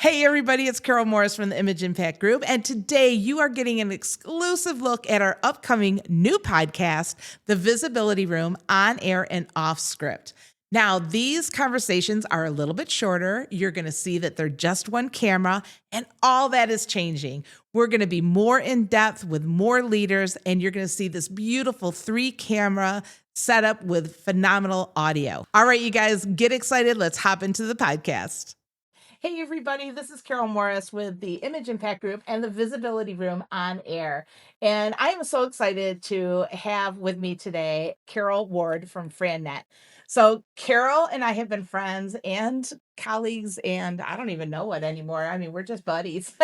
Hey everybody, it's Karyl Morris from the Image Impact Group, and today you are getting an exclusive look at our upcoming new podcast, The Visibility Room, on air and off script. Now, these conversations are a little bit shorter. You're going to see that they're just one camera, and all that is changing. We're going to be more in depth with more leaders, and you're going to see this beautiful 3-camera setup with phenomenal audio. All right, you guys, get excited. Let's hop into the podcast. Hey everybody, this is Karyl Morris with the Image Impact Group and the Visibility Room on air. And I am so excited to have with me today Karyl Ward from FranNet. So Karyl and I have been friends and colleagues and I don't even know what anymore. I mean, we're just buddies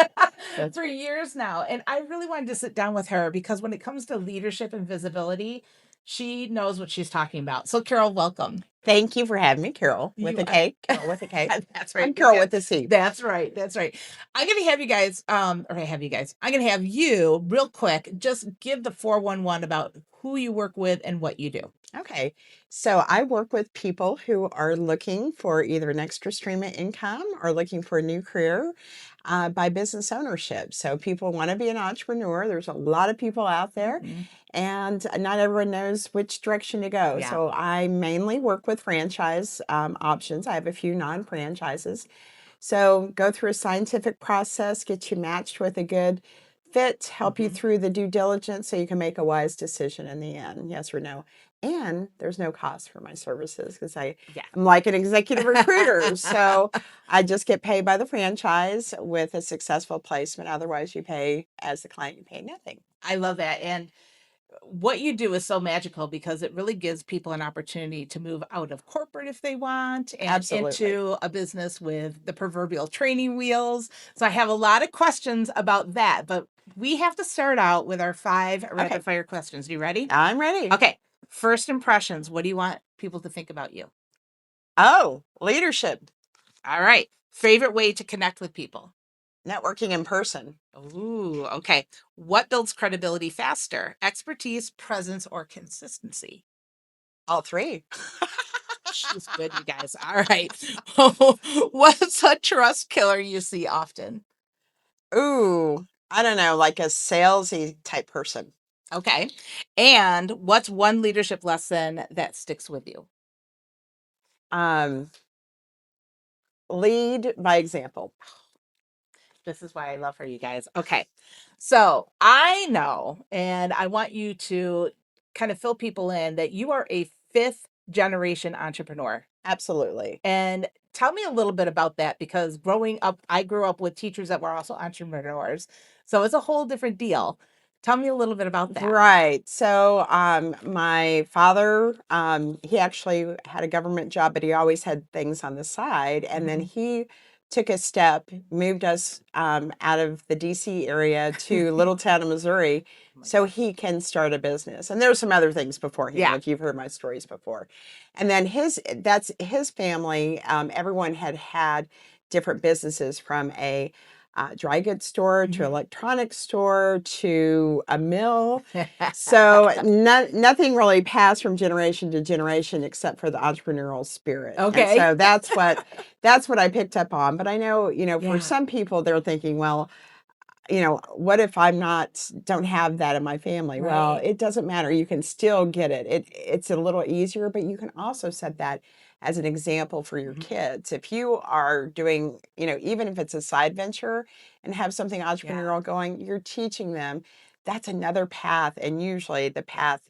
for years now. And I really wanted to sit down with her because when it comes to leadership and visibility, she knows what she's talking about. So Karyl, welcome. Thank you for having me, Karyl, with a K. Karyl with a K. That's right. I'm Karyl with a C. That's right. That's right. I'm going to have you guys, I'm going to have you real quick, just give the 411 about who you work with and what you do. Okay. So I work with people who are looking for either an extra stream of income or looking for a new career by business ownership. So people want to be an entrepreneur. There's a lot of people out there. And not everyone knows which direction to go. Yeah. So I mainly work with franchise options. I have a few non-franchises. So go through a scientific process, get you matched with a good fit, help you through the due diligence so you can make a wise decision in the end, yes or no. And there's no cost for my services because I'm like an executive recruiter. So I just get paid by the franchise with a successful placement. Otherwise, you pay as the client, you pay nothing. I love that. And what you do is so magical because it really gives people an opportunity to move out of corporate if they want and Absolutely. into a business with the proverbial training wheels. So I have a lot of questions about that, but we have to start out with our 5 rapid fire questions. You ready? I'm ready. Okay. First impressions. What do you want people to think about you? Oh, leadership. All right. Favorite way to connect with people? Networking in person. Ooh, okay. What builds credibility faster? Expertise, presence, or consistency? All 3. She's good, you guys. All right. What's a trust killer you see often? Ooh, I don't know, like a salesy type person. Okay. And what's one leadership lesson that sticks with you? Lead by example. This is why I love her, you guys. Okay. So I know, and I want you to kind of fill people in that you are a 5th generation entrepreneur. Absolutely. And tell me a little bit about that because growing up, I grew up with teachers that were also entrepreneurs. So it's a whole different deal. Tell me a little bit about that. Right. So my father, he actually had a government job, but he always had things on the side. And then he took a step, moved us out of the DC area to Little Town of Missouri so he can start a business. And there's some other things before him, if you've heard my stories before. And then that's his family. Everyone had different businesses from a dry goods store to electronics store to a mill. So nothing really passed from generation to generation except for the entrepreneurial spirit. Okay. And so that's what I picked up on. But I know, for some people they're thinking, well, what if don't have that in my family? Right. Well, it doesn't matter. You can still get it. It's a little easier, but you can also set that as an example for your kids. If you are doing, even if it's a side venture and have something entrepreneurial going, you're teaching them that's another path, and usually the path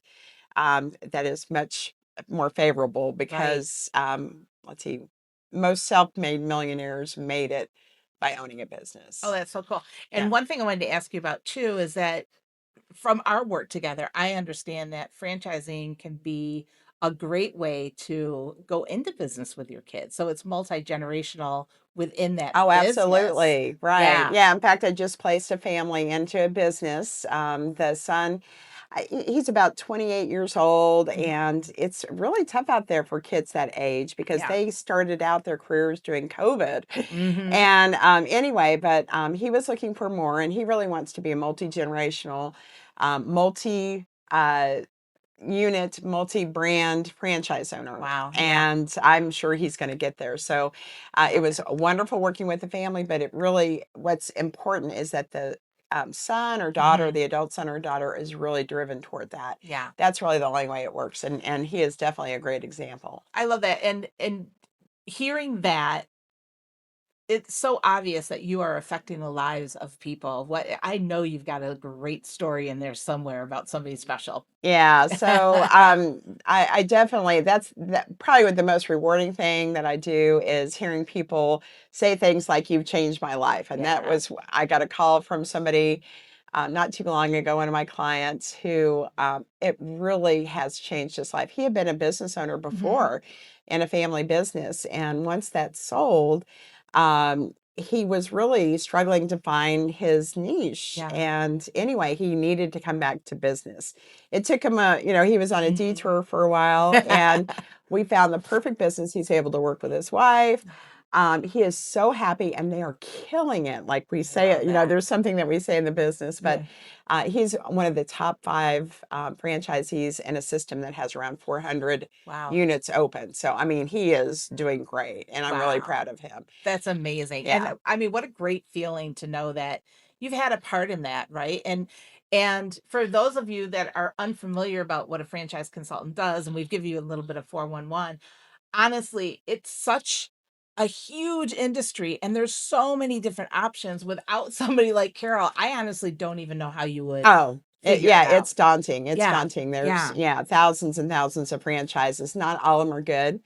that is much more favorable because, let's see, most self-made millionaires made it by owning a business. Oh, that's so cool. And one thing I wanted to ask you about too is that from our work together, I understand that franchising can be a great way to go into business with your kids. So it's multi-generational within that Oh, business. absolutely. Right. Yeah. In fact, I just placed a family into a business. The son, he's about 28 years old, and it's really tough out there for kids that age because they started out their careers during COVID. And anyway, but he was looking for more, and he really wants to be a multi-generational, unit, multi-brand franchise owner. Wow. Yeah. And I'm sure he's going to get there. So I it love was it. wonderful working with the family, but it really, what's important is that the son or daughter, Mhm. the adult son or daughter, is really driven toward that. Yeah. That's really the only way it works. And he is definitely a great example. I love that. And hearing that, it's so obvious that you are affecting the lives of people. What I know you've got a great story in there somewhere about somebody special. Yeah, so I definitely, probably what the most rewarding thing that I do is hearing people say things like "You've changed my life," and that Yeah. was I got a call from somebody not too long ago, one of my clients who it really has changed his life. He had been a business owner Mhm. before in a family business, and once that sold, he was really struggling to find his niche. Yeah. And anyway, he needed to come back to business. It took him he was on a Mhm. detour for a while, and we found the perfect business. He's able to work with his wife. He is so happy, and they are killing it. Like we I say, love that. there's something that we say in the business, but Yeah. he's one of the top 5 franchisees in a system that has around 400 Wow. units open. So, I mean, he is doing great, and I'm really Wow. proud of him. That's amazing. And Yeah. I mean, what a great feeling to know that you've had a part in that, right? And for those of you that are unfamiliar about what a franchise consultant does, and we've given you a little bit of 411, honestly, it's such a huge industry and there's so many different options. Without somebody like Carol, I honestly don't even know how you would Oh, figure it yeah, out. it's daunting. It's Yeah. daunting. There's, Yeah. yeah, thousands and thousands of franchises. Not all of them are good.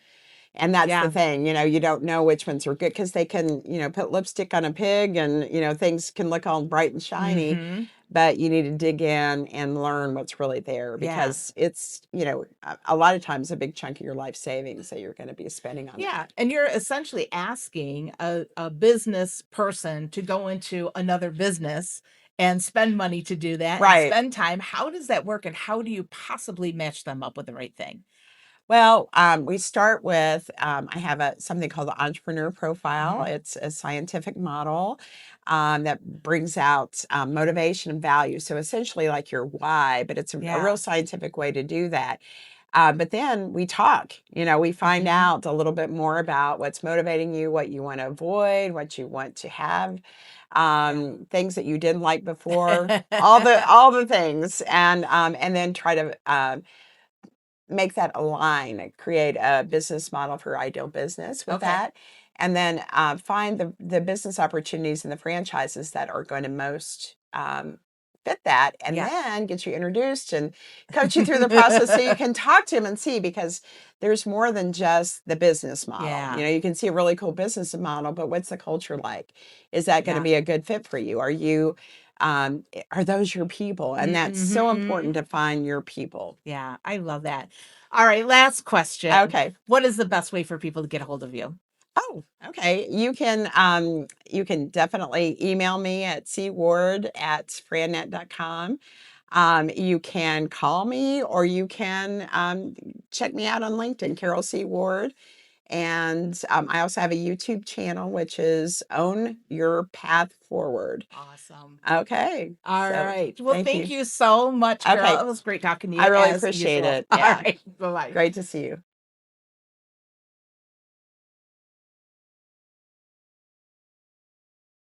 And that's the Yeah. thing, you don't know which ones are good because they can, put lipstick on a pig and, things can look all bright and shiny, Mhm. but you need to dig in and learn what's really there Yeah. because it's, a lot of times a big chunk of your life savings that you're going to be spending on Yeah, that. and you're essentially asking a business person to go into another business and spend money to do that and Right. spend time. How does that work, and how do you possibly match them up with the right thing? Well, we start with I have something called the entrepreneur profile. Mhm. It's a scientific model that brings out motivation and value. So essentially, like your why, but it's a Yeah. real scientific way to do that. But then we talk. We find Mhm. out a little bit more about what's motivating you, what you want to avoid, what you want to have, Yeah. things that you didn't like before, all the things, and then try to make that align, create a business model for ideal business with Okay. that, and then find the business opportunities and the franchises that are going to most fit that, and Yeah. then get you introduced and coach you through the process so you can talk to him and see because there's more than just the business model. Yeah. You can see a really cool business model, but what's the culture like? Is that going to Yeah. be a good fit for you? Are those your people? And that's so important Mhm. to find your people. Yeah, I love that. All right, last question. Okay. What is the best way for people to get a hold of you? Oh, okay. You can definitely email me at cward@frannet.com. You can call me or you can check me out on LinkedIn, Carol C. Ward. And I also have a YouTube channel, which is Own Your Path Forward. Awesome. Okay. All So right. Well, thank thank you. you so much, Carol. Okay. It was great talking to I you really as appreciate usual. it. All Yeah. right. Bye bye. Great to see you.